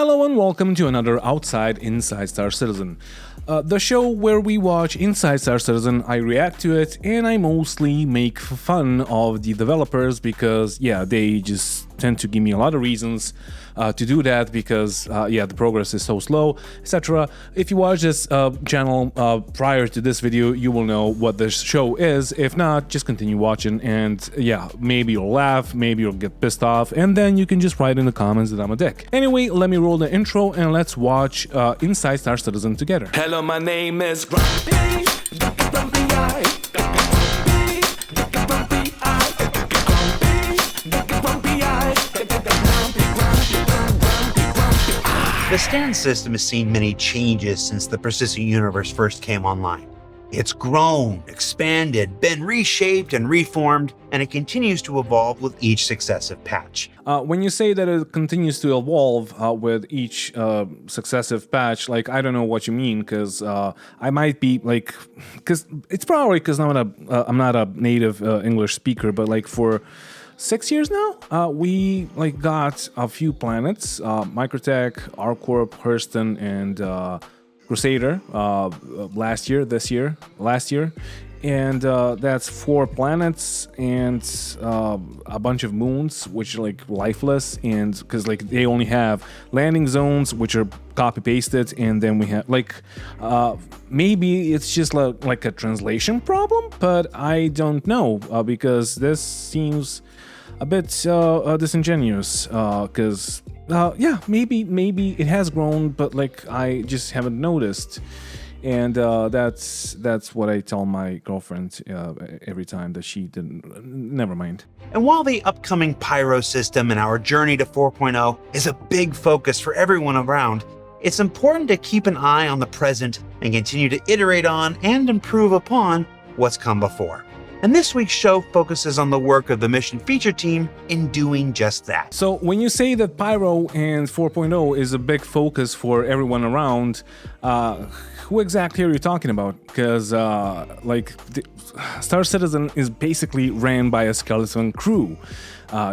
Hello and welcome to another Inside Star Citizen. The show where we watch Inside Star Citizen, I react to it, and I mostly make fun of the developers because, yeah, they just tend to give me a lot of reasons to do that because, the progress is so slow, etc. If you watch this channel prior to this video, you will know what this show is. If not, just continue watching and, yeah, maybe you'll laugh, maybe you'll get pissed off, and then you can just write in the comments that I'm a dick. Anyway, let me roll the intro and let's watch Inside Star Citizen together. Hello, my name is Grumpy. The stand system has seen many changes since the persistent universe first came online. It's grown, expanded, been reshaped and reformed, and it continues to evolve with each successive patch. When you say that it continues to evolve with each successive patch, like, I don't know what you mean, because I might be, like, because it's probably because I'm not a native English speaker, but, like, for 6 years now, we, like, got a few planets, Microtech, ArcCorp, Hurston, and Crusader last year, and that's 4 planets and a bunch of moons which are like lifeless, and because like they only have landing zones which are copy pasted, and then we have like maybe it's just like a translation problem, but I don't know because this seems a bit disingenuous because maybe it has grown, but like I just haven't noticed, and that's what I tell my girlfriend every time that she didn't. Never mind. And while the upcoming Pyro system and our journey to 4.0 is a big focus for everyone around, it's important to keep an eye on the present and continue to iterate on and improve upon what's come before. And this week's show focuses on the work of the mission feature team in doing just that. So when you say that Pyro and 4.0 is a big focus for everyone around, who exactly are you talking about? Because Star Citizen is basically ran by a skeleton crew.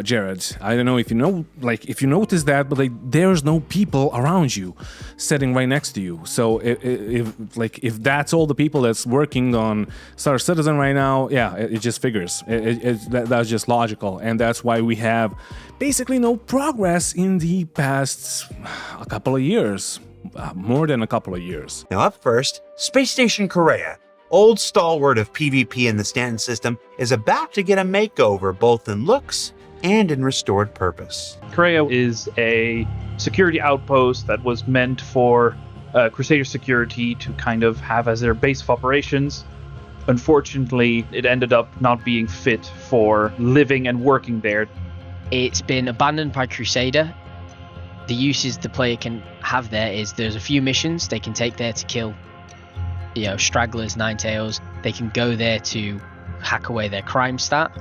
Jared, I don't know if you know, like, if you notice that, but like, there's no people around you sitting right next to you. So if that's all the people that's working on Star Citizen right now, yeah, it just figures. That's just logical, and that's why we have basically no progress in the past a couple of years, more than a couple of years. Now up first, Space Station Kareah, old stalwart of PvP in the stand system, is about to get a makeover both in looks and in restored purpose. Kareah is a security outpost that was meant for Crusader security to kind of have as their base of operations. Unfortunately, it ended up not being fit for living and working there. It's been abandoned by Crusader. The uses the player can have there is there's a few missions they can take there to kill, stragglers, nine-tails. They can go there to hack away their crime stat.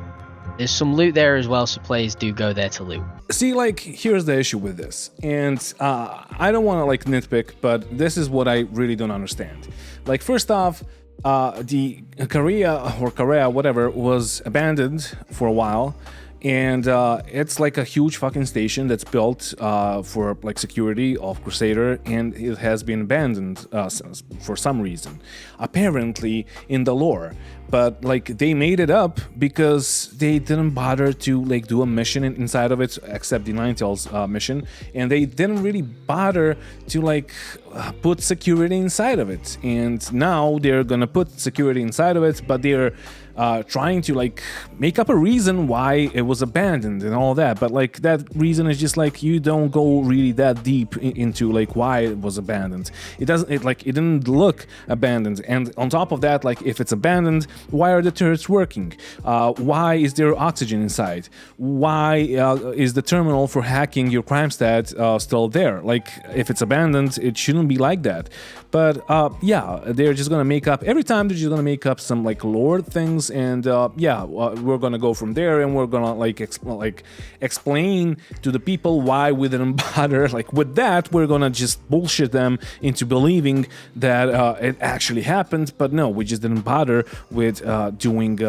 There's some loot there as well, so players do go there to loot. See, like, here's the issue with this, and I don't want to, like, nitpick, but this is what I really don't understand. Like, first off, the Kareah, whatever, was abandoned for a while, and it's like a huge fucking station that's built for like security of Crusader, and it has been abandoned for some reason, apparently in the lore. But like they made it up because they didn't bother to like do a mission inside of it, except the Ninetales mission, and they didn't really bother to like put security inside of it. And now they're gonna put security inside of it, but they're trying to like make up a reason why it was abandoned and all that, but like that reason is just like you don't go really that deep into like why it was abandoned. It didn't look abandoned, and on top of that, like if it's abandoned, why are the turrets working? Why is there oxygen inside? Why is the terminal for hacking your crime stat still there? Like if it's abandoned, it shouldn't be like that. But they're just gonna make up every time. They're just gonna make up some like lore things, and we're gonna go from there, and we're gonna like explain to the people why we didn't bother. Like with that, we're gonna just bullshit them into believing that it actually happened. But no, we just didn't bother with with doing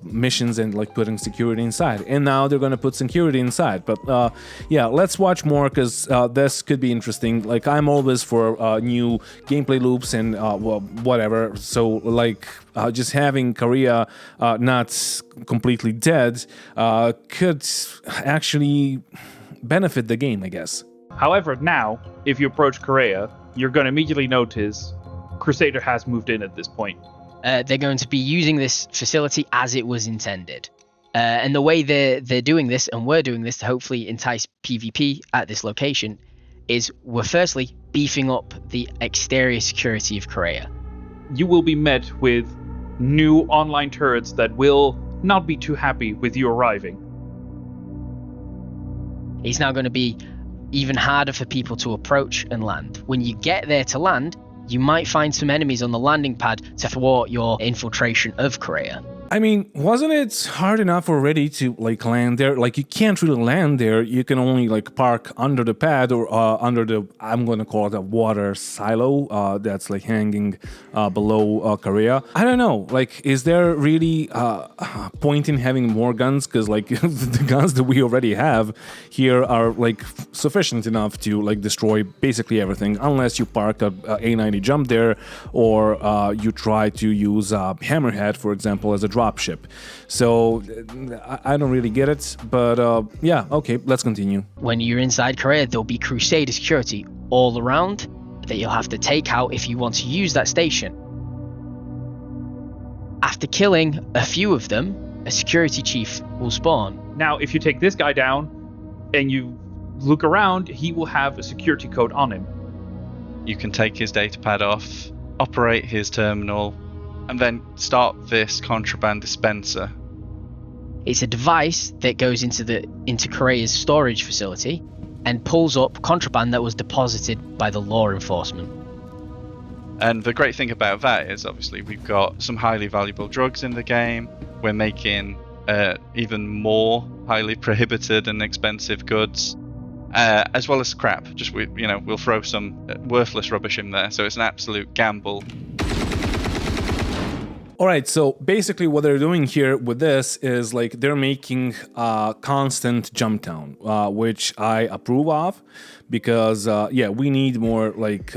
missions and like putting security inside. And now they're gonna put security inside. But yeah, let's watch more because this could be interesting. Like I'm always for new gameplay loops and well, whatever. So like just having Kareah not completely dead could actually benefit the game, I guess. However, now, if you approach Kareah, you're going to immediately notice Crusader has moved in at this point. They're going to be using this facility as it was intended. And the way they're doing this, and we're doing this to hopefully entice PvP at this location, is we're firstly beefing up the exterior security of Kareah. You will be met with new online turrets that will not be too happy with you arriving. It's now going to be even harder for people to approach and land. When you get there to land, you might find some enemies on the landing pad to thwart your infiltration of Kareah. I mean, wasn't it hard enough already to like land there? Like you can't really land there. You can only like park under the pad or under the, I'm going to call it a water silo that's like hanging below Kareah. I don't know. Like, is there really point in having more guns? Because like the guns that we already have here are like sufficient enough to like destroy basically everything, unless you park a A90 jump there or you try to use Hammerhead, for example, as a dropship. So I don't really get it, but yeah, okay, let's continue. When you're inside Kareah, there'll be Crusader security all around that you'll have to take out if you want to use that station. After killing a few of them, a security chief will spawn. Now, if you take this guy down and you look around, he will have a security code on him. You can take his datapad off, operate his terminal, and then start this contraband dispenser. It's a device that goes into Kareah's storage facility and pulls up contraband that was deposited by the law enforcement. And the great thing about that is obviously we've got some highly valuable drugs in the game. We're making even more highly prohibited and expensive goods, as well as crap. Just we'll throw some worthless rubbish in there, so it's an absolute gamble. All right, so basically what they're doing here with this is like they're making a constant jump down, which I approve of because, yeah, we need more like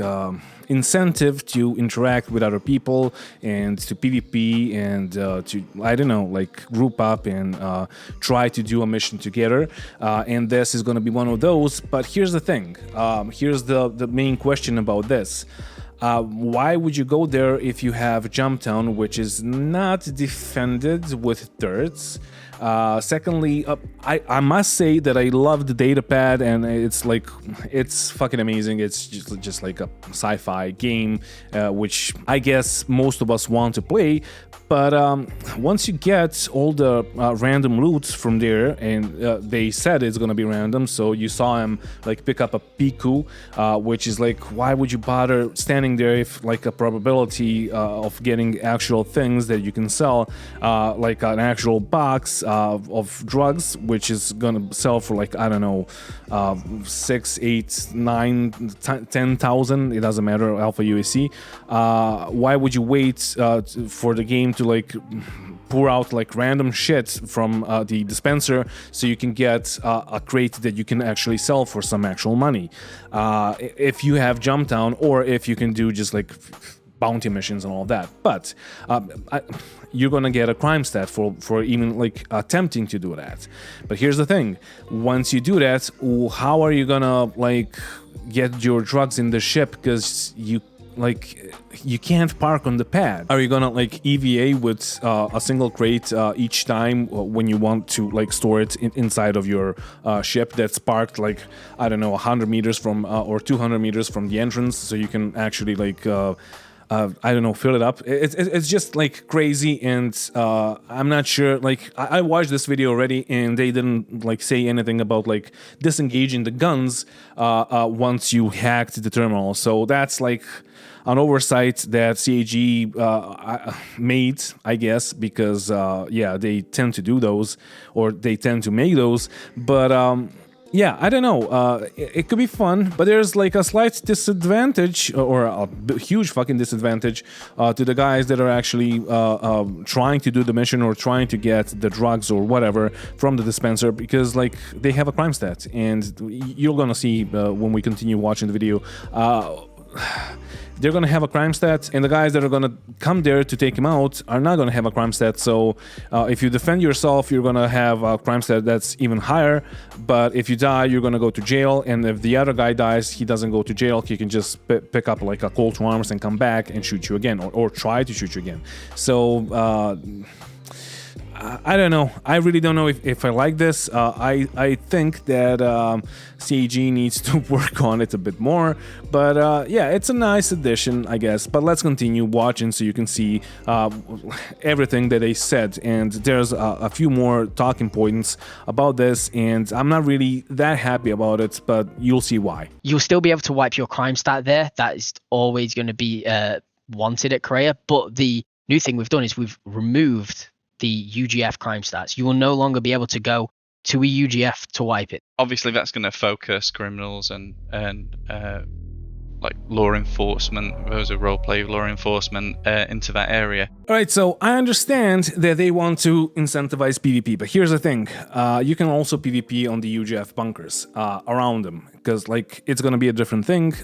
incentive to interact with other people and to PvP and to, I don't know, like group up and try to do a mission together. And this is going to be one of those. But here's the thing. Here's the main question about this. Why would you go there if you have Jumptown, which is not defended with turrets? Secondly, I must say that I love the datapad, and it's fucking amazing. It's just like a sci-fi game, which I guess most of us want to play. But once you get all the random loot from there, and they said it's gonna be random, so you saw him like pick up a Piku, which is like, why would you bother standing there if like a probability of getting actual things that you can sell, like an actual box of drugs, which is gonna sell for like, I don't know, 6, 8, 9, 10,000. It doesn't matter, Alpha UAC. Why would you wait for the game to like pour out like random shit from the dispenser so you can get a crate that you can actually sell for some actual money? If you have Jumptown, or if you can do just like bounty missions and all that. But you're gonna get a crime stat for even like attempting to do that. But here's the thing: once you do that, how are you gonna like get your drugs in the ship? Because you can't park on the pad. Are you gonna like EVA with a single crate each time when you want to like store it inside of your ship that's parked like, I don't know, 100 meters from or 200 meters from the entrance, so you can actually like I don't know, fill it up. It's just like crazy, and I'm not sure. Like I watched this video already, and they didn't like say anything about like disengaging the guns once you hacked the terminal. So that's like an oversight that CAG made, I guess, because yeah, they tend to do those, or they tend to make those. But yeah, I don't know. It could be fun, but there's like a slight disadvantage, or a huge fucking disadvantage to the guys that are actually trying to do the mission or trying to get the drugs or whatever from the dispenser, because like they have a crime stat, and you're gonna see when we continue watching the video. They're gonna have a crime stat, and the guys that are gonna come there to take him out are not gonna have a crime stat. So if you defend yourself, you're gonna have a crime stat that's even higher. But if you die, you're gonna go to jail. And if the other guy dies, he doesn't go to jail. He can just pick up like a call to arms and come back and shoot you again, or try to shoot you again. So I don't know. I really don't know if I like this. I think that CAG needs to work on it a bit more. But yeah, it's a nice addition, I guess. But let's continue watching so you can see everything that they said. And there's a few more talking points about this. And I'm not really that happy about it, but you'll see why. You'll still be able to wipe your crime stat there. That is always going to be wanted at Kareah. But the new thing we've done is we've removed the UGF crime stats. You will no longer be able to go to a UGF to wipe it. Obviously, that's going to focus criminals and like law enforcement, those are roleplay law enforcement, into that area. All right, so I understand that they want to incentivize PvP, but here's the thing. You can also PvP on the UGF bunkers around them, because like it's going to be a different thing.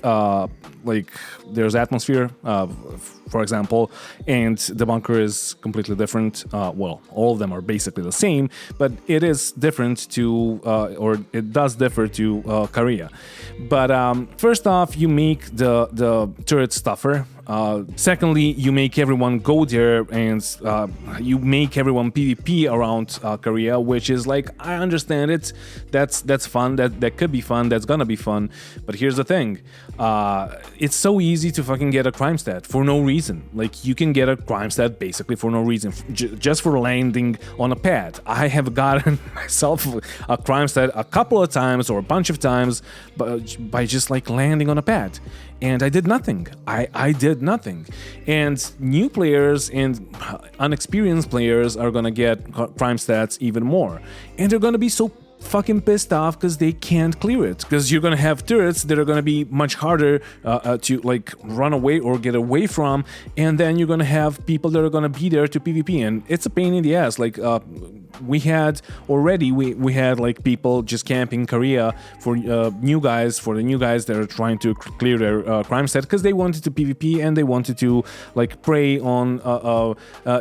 Like there's atmosphere, for example, and the bunker is completely different. Well, all of them are basically the same, but it is different to, or it does differ to Kareah. But first off, you make the turret stuffer. Secondly, you make everyone go there, and you make everyone PvP around Kareah, which is like, I understand it. That's fun. That could be fun. That's gonna be fun. But here's the thing. It's so easy to fucking get a crime stat for no reason. Like, you can get a crime stat basically for no reason, just for landing on a pad. I have gotten myself a crime stat a couple of times or a bunch of times by just like landing on a pad. And I did nothing. I did nothing. And new players and unexperienced players are gonna get crime stats even more. And they're gonna be so fucking pissed off because they can't clear it, because you're gonna have turrets that are gonna be much harder to like run away or get away from, and then you're gonna have people that are gonna be there to PvP, and it's a pain in the ass. Like we had like people just camping Kareah for the new guys that are trying to clear their crime set, because they wanted to PvP and they wanted to like prey on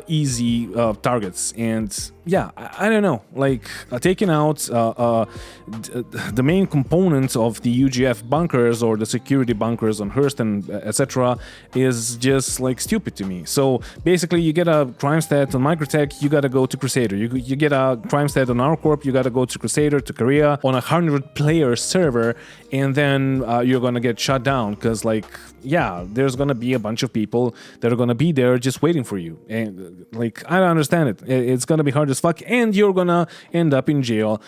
easy targets. And yeah, I don't know, like taking out the main components of the UGF bunkers or the security bunkers on Hearst and etc. is just like stupid to me. So basically, you get a crime stat on Microtech, you gotta go to Crusader. You get a crime stat on our corp, you gotta go to Crusader, to Kareah on a 100-player server, and then you're gonna get shut down, because like, yeah, there's gonna be a bunch of people that are gonna be there just waiting for you. And like, I don't understand it. It's gonna be hard as fuck, and you're gonna end up in jail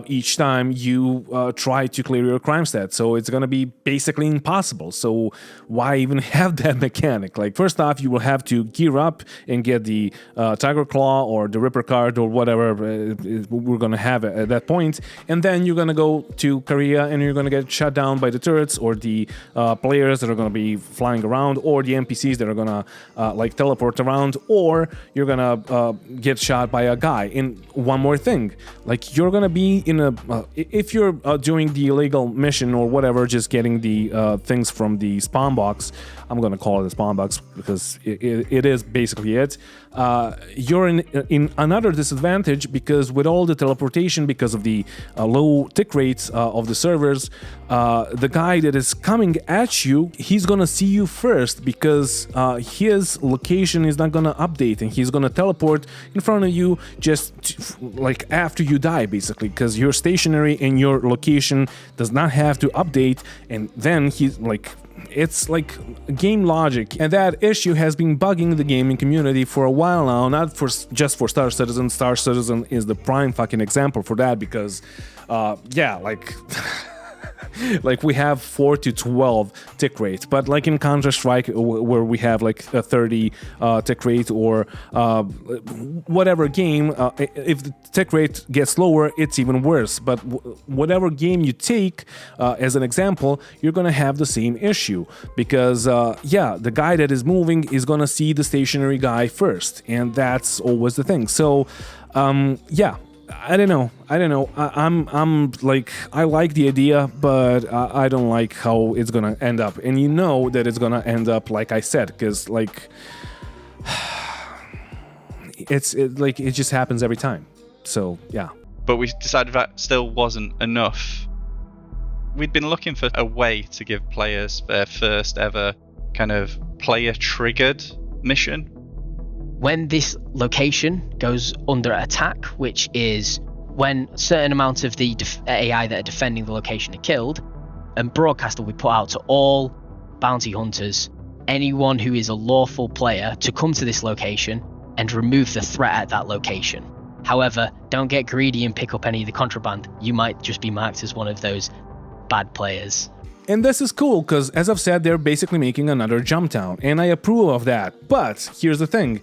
each time you try to clear your crime stat. So it's gonna be basically impossible. So why even have that mechanic? Like, first off, you will have to gear up and get the Tiger Claw or the Ripper card or whatever we're gonna have at that point, and then you're gonna go to Kareah and you're gonna get shut down by the turrets or the players that are gonna be flying around, or the NPCs that are gonna like teleport around, or you're gonna get shot by a guy. And one more thing, like, you're gonna be in a if you're doing the illegal mission or whatever, just getting the things from the spawn box. I'm gonna call it a spawn box because it is basically it. You're in another disadvantage, because with all the teleportation, because of the low tick rates of the servers, the guy that is coming at you, he's gonna see you first, because his location is not gonna update, and he's gonna teleport in front of you just like after you die, basically, because you're stationary and your location does not have to update. And then he's like, it's like game logic, and that issue has been bugging the gaming community for a while now, not just for Star Citizen. Star Citizen is the prime fucking example for that, because yeah, like Like we have 4 to 12 tick rate, but like in Counter-Strike where we have like a 30 tick rate, or whatever game, if the tick rate gets lower, it's even worse. But whatever game you take as an example, you're gonna have the same issue, because the guy that is moving is gonna see the stationary guy first, and that's always the thing. So I don't know. I'm like, I like the idea, but I don't like how it's gonna end up. And you know that it's gonna end up like I said, because like it just happens every time. So yeah. But we decided that still wasn't enough. We'd been looking for a way to give players their first ever kind of player-triggered mission. When this location goes under attack, which is when a certain amount of the AI that are defending the location are killed, a broadcast will be put out to all bounty hunters, anyone who is a lawful player, to come to this location and remove the threat at that location. However, don't get greedy and pick up any of the contraband. You might just be marked as one of those bad players. And this is cool because, as I've said, they're basically making another jump town, and I approve of that. But here's the thing: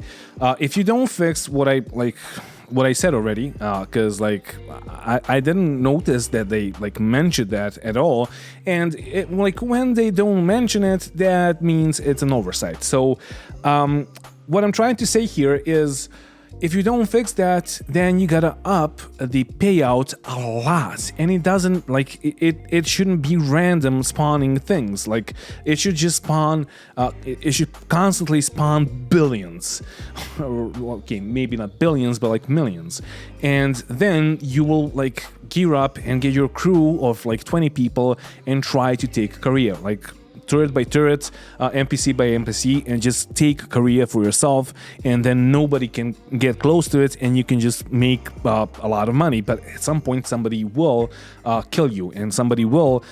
if you don't fix what I said already, because I didn't notice that they mentioned that at all, and when they don't mention it, that means it's an oversight. So what I'm trying to say here is, if you don't fix that, then you gotta up the payout a lot, and it doesn't it shouldn't be random spawning things. Like, it should just spawn. It should constantly spawn billions. Okay, maybe not billions, but millions, and then you will gear up and get your crew of 20 people and try to take Kareah, turret by turret, NPC by NPC, and just take Kareah for yourself, and then nobody can get close to it, and you can just make a lot of money. But at some point, somebody will kill you, and somebody will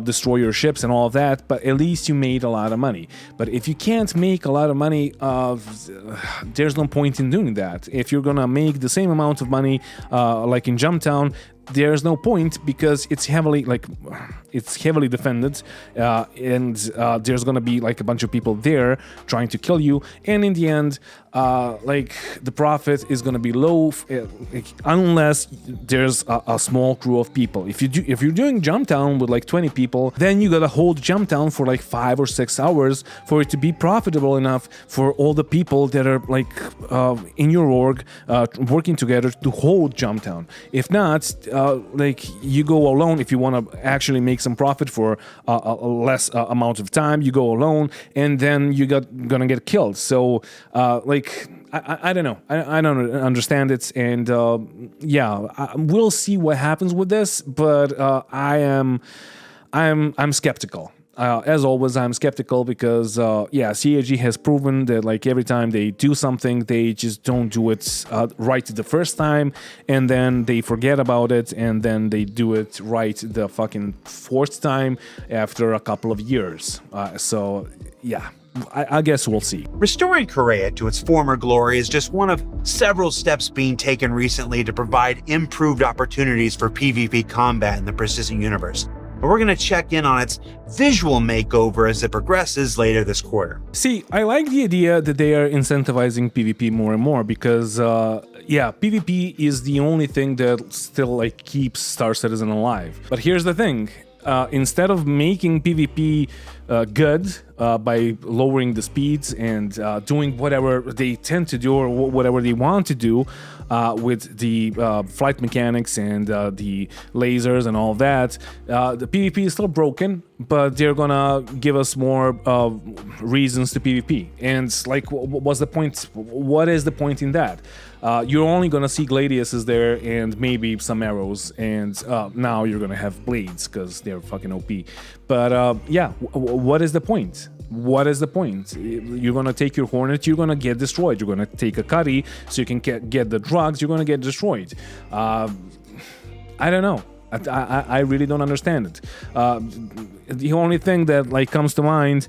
destroy your ships and all of that, but at least you made a lot of money. But if you can't make a lot of money, there's no point in doing that. If you're gonna make the same amount of money like in Jumptown, there's no point, because it's heavily defended, and there's gonna be a bunch of people there trying to kill you, and in the end, the profit is gonna be low, unless there's a small crew of people. If you're doing Jumptown with 20 people, then you gotta hold Jumptown for 5 or 6 hours for it to be profitable enough for all the people that are in your org working together to hold Jumptown. If not, you go alone. If you want to actually make some profit for a less amount of time, you go alone, and then gonna get killed. So I don't know. I don't understand it, and we'll see what happens with this. But I'm skeptical. As always, I'm skeptical because, CAG has proven that every time they do something, they just don't do it right the first time, and then they forget about it, and then they do it right the fucking fourth time after a couple of years. I guess we'll see. Restoring Kareah to its former glory is just one of several steps being taken recently to provide improved opportunities for PvP combat in the persistent universe. But we're going to check in on its visual makeover as it progresses later this quarter. See, I like the idea that they are incentivizing PvP more and more, because PvP is the only thing that still keeps Star Citizen alive. But here's the thing. Instead of making PvP good by lowering the speeds and doing whatever they tend to do or whatever they want to do with the flight mechanics and the lasers and all that, the PvP is still broken, but they're gonna give us more reasons to PvP. And what's the point? What is the point in that? You're only gonna see gladiuses there and maybe some arrows, and now you're gonna have blades because they're fucking OP. But what is the point? What is the point? You're gonna take your Hornet, you're gonna get destroyed. You're gonna take a Cuddy so you can get the drugs, you're gonna get destroyed. I don't know. I really don't understand it. the only thing that like comes to mind,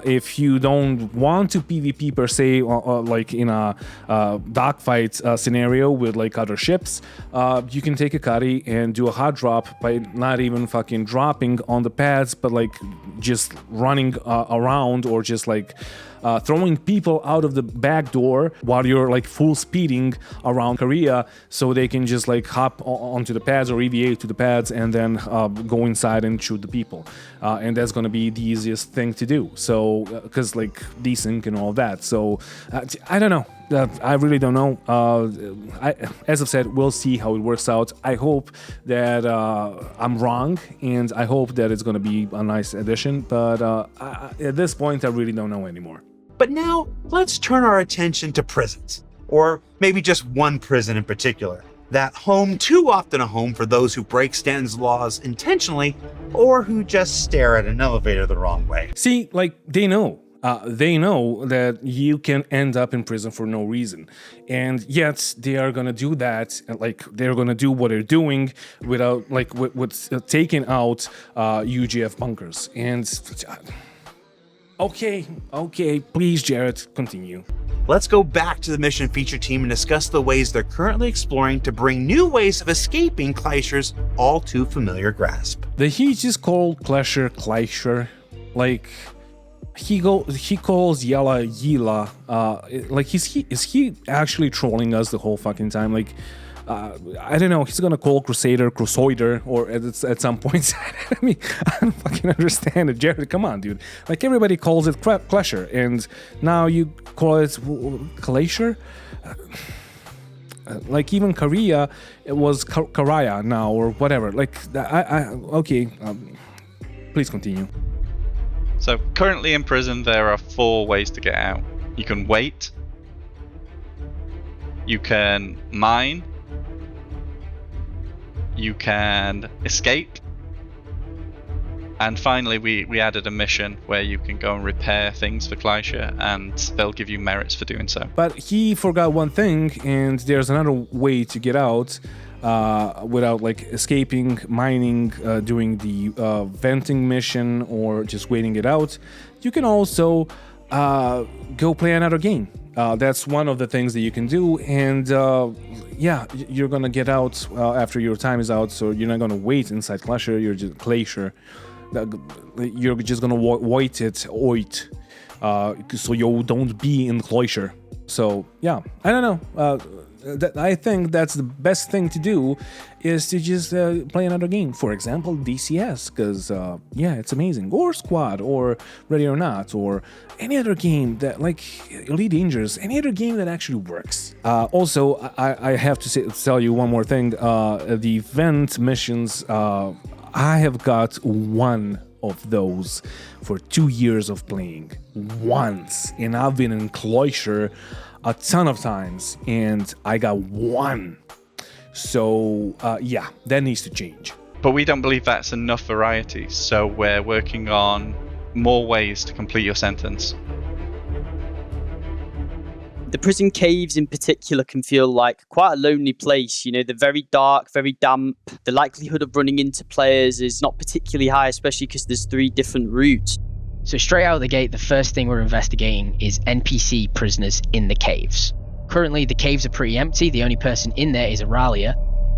if you don't want to PvP per se, like in a dogfight scenario with like other ships, you can take a Kari and do a hot drop by not even fucking dropping on the pads, but like just running around, or just like throwing people out of the back door while you're like full speeding around Kareah, so they can just like hop onto the pads or EVA to the pads and then go inside and shoot the people. And that's gonna be the easiest thing to do. So, because like desync and all that. So, I don't know. I really don't know. As I've said, we'll see how it works out. I hope that I'm wrong, and I hope that it's going to be a nice addition. But at this point, I really don't know anymore. But now, let's turn our attention to prisons. Or maybe just one prison in particular. That home, too often a home for those who break Stanton's laws intentionally, or who just stare at an elevator the wrong way. See, like, they know. They know that you can end up in prison for no reason, and yet they are gonna do that. Like, they're gonna do what they're doing without, like, with taking out UGF bunkers. And okay, please, Jared, continue. Let's go back to the mission feature team and discuss the ways they're currently exploring to bring new ways of escaping Kleischer's all too familiar grasp. He just called Kleischer, like. He calls Yella Yila, like is he actually trolling us the whole fucking time? Like, I don't know, he's gonna call Crusader, or at some point. I mean, I don't fucking understand it. Jared, come on, dude. Like, everybody calls it Kleischer, and now you call it Kleischer? Like, even Kareah, it was Kareah now, or whatever. Like, okay, please continue. So currently in prison, there are 4 ways to get out. You can wait, you can mine, you can escape, and finally we added a mission where you can go and repair things for Kleischer, and they'll give you merits for doing so. But he forgot one thing, and there's another way to get out. Without like escaping, mining, doing the venting mission, or just waiting it out. You can also go play another game. That's one of the things that you can do, and yeah, you're gonna get out after your time is out, so you're not gonna wait inside Kleischer, you're just you're just gonna wait it, so you don't be in Kleischer. So yeah, I don't know. I think that's the best thing to do, is to just play another game. For example, DCS, because yeah, it's amazing. Or Squad, or Ready or Not, or any other game that, like, Elite Dangerous, any other game that actually works. Also, I have to tell you one more thing. The event missions, I have got one of those for 2 years of playing. Once. And I've been in Kleischer a ton of times, and I got one. So yeah, that needs to change. But we don't believe that's enough variety, so we're working on more ways to complete your sentence. The prison caves in particular can feel like quite a lonely place. You know, they're very dark, very damp. The likelihood of running into players is not particularly high, especially because there's 3 different routes. So straight out of the gate, the first thing we're investigating is NPC prisoners in the caves. Currently, the caves are pretty empty. The only person in there is Auralia,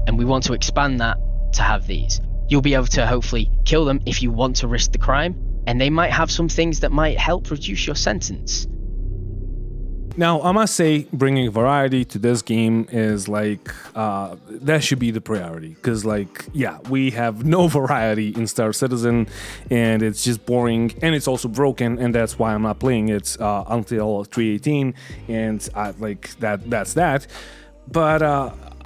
and we want to expand that to have these. You'll be able to hopefully kill them if you want to risk the crime, and they might have some things that might help reduce your sentence. Now, I must say, bringing variety to this game is like, that should be the priority. Because, like, yeah, we have no variety in Star Citizen, and it's just boring, and it's also broken, and that's why I'm not playing it until 3.18, and that's that. But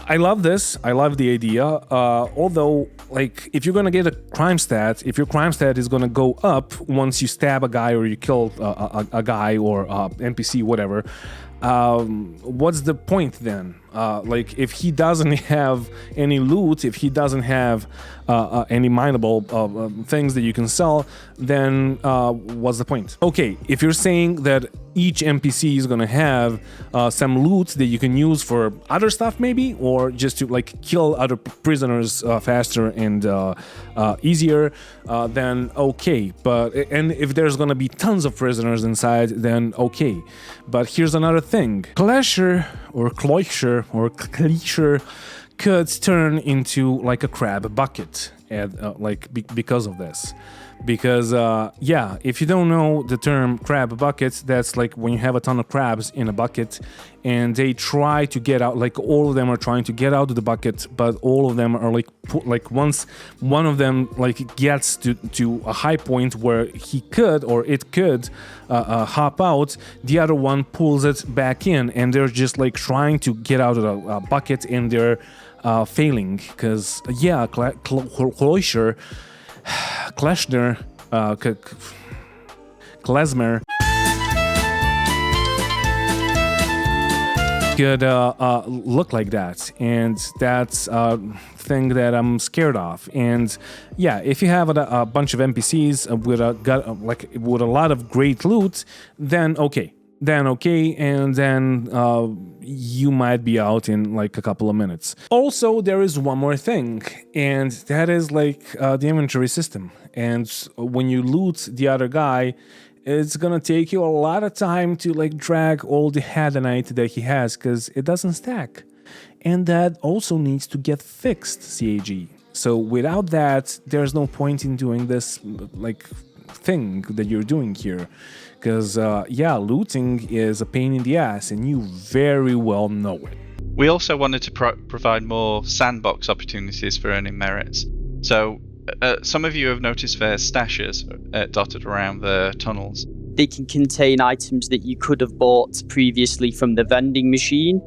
I love this. I love the idea. Although, like, if you're gonna get a crime stat, if your crime stat is gonna go up once you stab a guy or you kill a guy or NPC, whatever, what's the point then? Like, if he doesn't have any loot, if he doesn't have any mineable things that you can sell, then what's the point? Okay, if you're saying that each NPC is gonna have some loot that you can use for other stuff maybe, or just to like kill other prisoners faster and easier, then okay. And if there's gonna be tons of prisoners inside, then okay. But here's another thing. Clasher could turn into like a crab bucket because of this. Because if you don't know the term crab bucket, that's like when you have a ton of crabs in a bucket and they try to get out, like all of them are trying to get out of the bucket, but all of them are like once one of them like gets to a high point where he could or it could hop out, the other one pulls it back in, and they're just like trying to get out of the bucket, and they're failing because Klezmer could look like that, and that's a thing that I'm scared of. And yeah, if you have a bunch of NPCs with a lot of great loot, then okay, and then you might be out in like a couple of minutes. Also, there is one more thing, and that is like the inventory system. And when you loot the other guy, it's gonna take you a lot of time to like drag all the Hadanite that he has, because it doesn't stack. And that also needs to get fixed, CAG. So without that, there's no point in doing this like thing that you're doing here. Because, looting is a pain in the ass, and you very well know it. We also wanted to provide more sandbox opportunities for earning merits. So, some of you have noticed there's stashes dotted around the tunnels. They can contain items that you could have bought previously from the vending machine,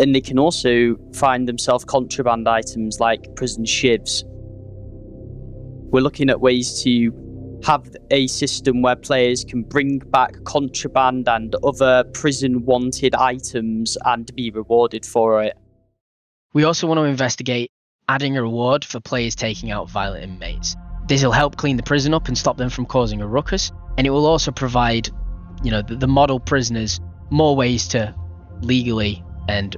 and they can also find themselves contraband items like prison shivs. We're looking at ways to have a system where players can bring back contraband and other prison-wanted items and be rewarded for it. We also want to investigate adding a reward for players taking out violent inmates. This will help clean the prison up and stop them from causing a ruckus, and it will also provide, the model prisoners more ways to legally and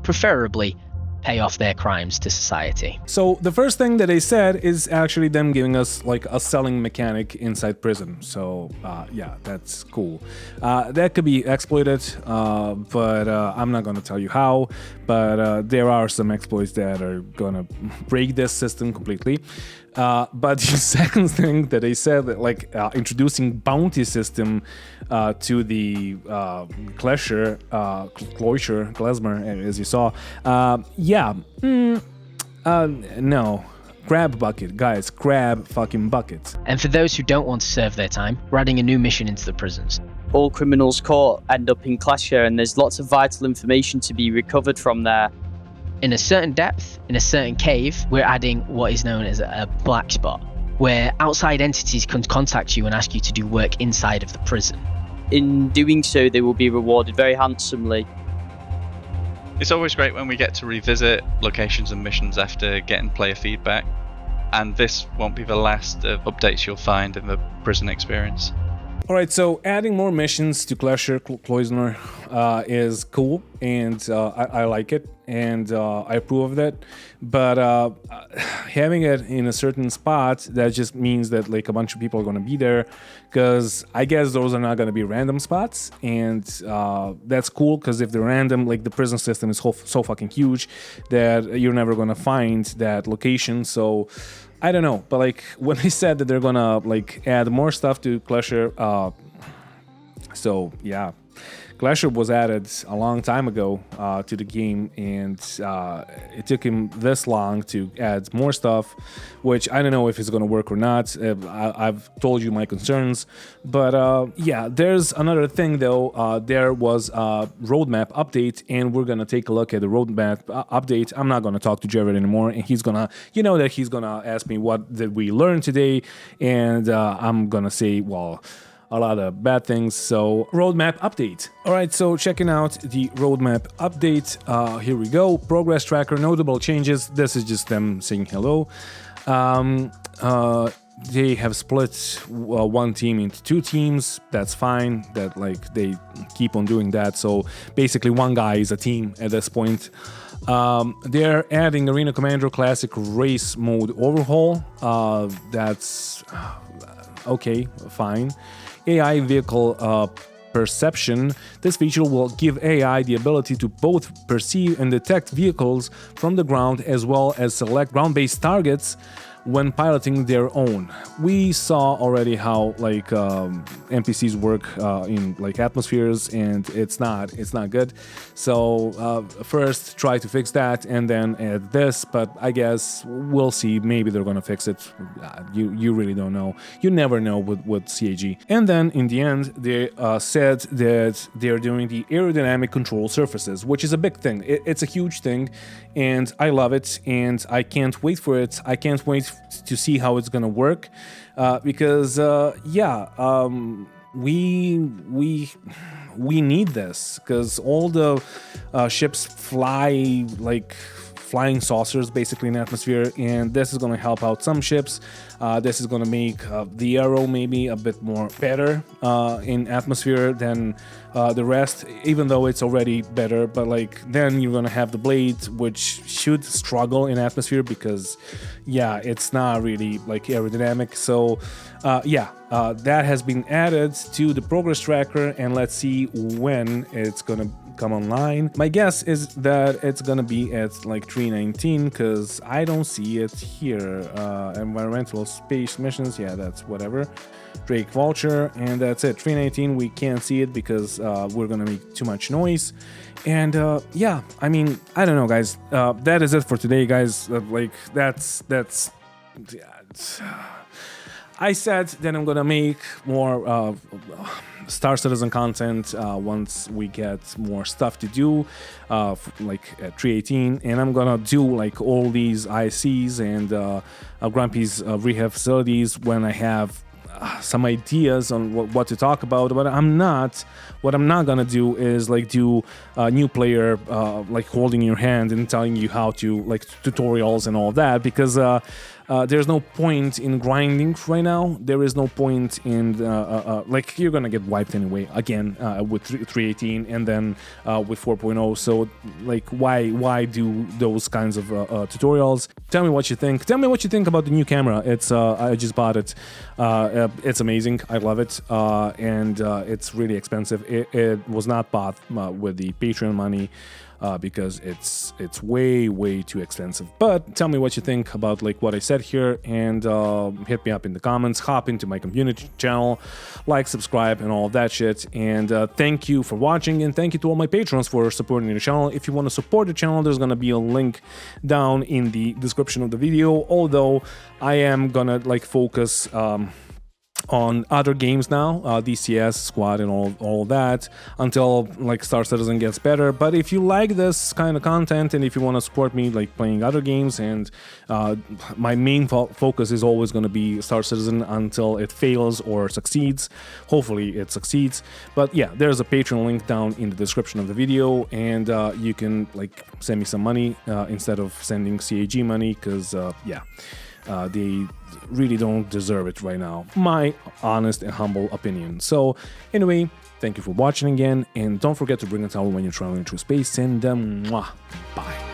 preferably pay off their crimes to society. So the first thing that they said is actually them giving us like a selling mechanic inside prison. So that's cool. That could be exploited, but I'm not gonna tell you how. But there are some exploits that are gonna break this system completely. But the second thing that they said, that like introducing bounty system to the Klezmer, as you saw, no. Grab bucket, guys, grab fucking bucket. And for those who don't want to serve their time, we're adding a new mission into the prisons. All criminals caught end up in Kareah, and there's lots of vital information to be recovered from there. In a certain depth, in a certain cave, we're adding what is known as a black spot, where outside entities can contact you and ask you to do work inside of the prison. In doing so, they will be rewarded very handsomely. It's always great when we get to revisit locations and missions after getting player feedback, and this won't be the last of updates you'll find in the prison experience. Alright, so adding more missions to Klezmer is cool, and I like it, and I approve of that. But having it in a certain spot, that just means that like a bunch of people are going to be there, because I guess those are not going to be random spots, and that's cool, because if they're random, like the prison system is so fucking huge that you're never going to find that location. So I don't know, but like when they said that they're gonna like add more stuff to Kareah, so yeah, Kareah was added a long time ago to the game, and it took him this long to add more stuff, which I don't know if it's gonna work or not. I've told you my concerns, but yeah, there's another thing though. There was a roadmap update, and we're gonna take a look at the roadmap update. I'm not gonna talk to Jared anymore, and he's gonna, he's gonna ask me what did we learn today, and I'm gonna say, well, a lot of bad things. So roadmap update. All right, so checking out the roadmap update. Here we go. Progress tracker, notable changes. This is just them saying hello. They have split one team into 2 teams. That's fine. That like they keep on doing that. So basically, one guy is a team at this point. They're adding Arena Commander Classic Race Mode overhaul. That's okay, fine. AI vehicle perception. This feature will give AI the ability to both perceive and detect vehicles from the ground, as well as select ground-based targets when piloting their own. We saw already how like NPCs work in like atmospheres, and it's not good. So first try to fix that and then add this, but I guess we'll see. Maybe they're gonna fix it. You really don't know. You never know with CAG. And then in the end they said that they're doing the aerodynamic control surfaces, which is a big thing. It's a huge thing, and I love it, and I can't wait for it. I can't wait to see how it's gonna work, because we need this, because all the ships fly like flying saucers basically in atmosphere, and this is going to help out some ships. This is going to make the arrow maybe a bit more better in atmosphere than the rest, even though it's already better. But like then you're going to have the blade, which should struggle in atmosphere because it's not really like aerodynamic. So that has been added to the progress tracker, and let's see when it's going to come online. My guess is that it's gonna be at like 319, because I don't see it here. Environmental space missions, that's whatever. Drake Vulture, and that's it. 319, we can't see it because we're gonna make too much noise. And I mean, I don't know, guys. That is it for today, guys. I said that I'm gonna make more Star Citizen content once we get more stuff to do, like at 318, and I'm gonna do like all these ICs and Grumpy's rehab facilities when I have some ideas on what to talk about. But what I'm not gonna do is like do a new player like holding your hand and telling you how to like tutorials and all that, because there's no point in grinding right now. There is no point in like you're gonna get wiped anyway again with 318 and then with 4.0. So like why do those kinds of tutorials? Tell me what you think. Tell me what you think about the new camera. It's I just bought it. It's amazing. I love it, and it's really expensive. It was not bought with the Patreon money. Because it's way too expensive. But tell me what you think about like what I said here, and hit me up in the comments. Hop into my community channel, like, subscribe, and all of that shit. And thank you for watching, and thank you to all my patrons for supporting the channel. If you want to support the channel, there's gonna be a link down in the description of the video. Although I am gonna like focus on other games now, DCS, Squad, and all that, until like Star Citizen gets better. But if you like this kind of content, and if you want to support me like playing other games, and my main focus is always going to be Star Citizen until it fails or succeeds. Hopefully it succeeds. But there's a Patreon link down in the description of the video, and you can like send me some money instead of sending CAG money, because they really don't deserve it right now. My honest and humble opinion. So anyway, thank you for watching again, and don't forget to bring a towel when you're traveling through space, and bye.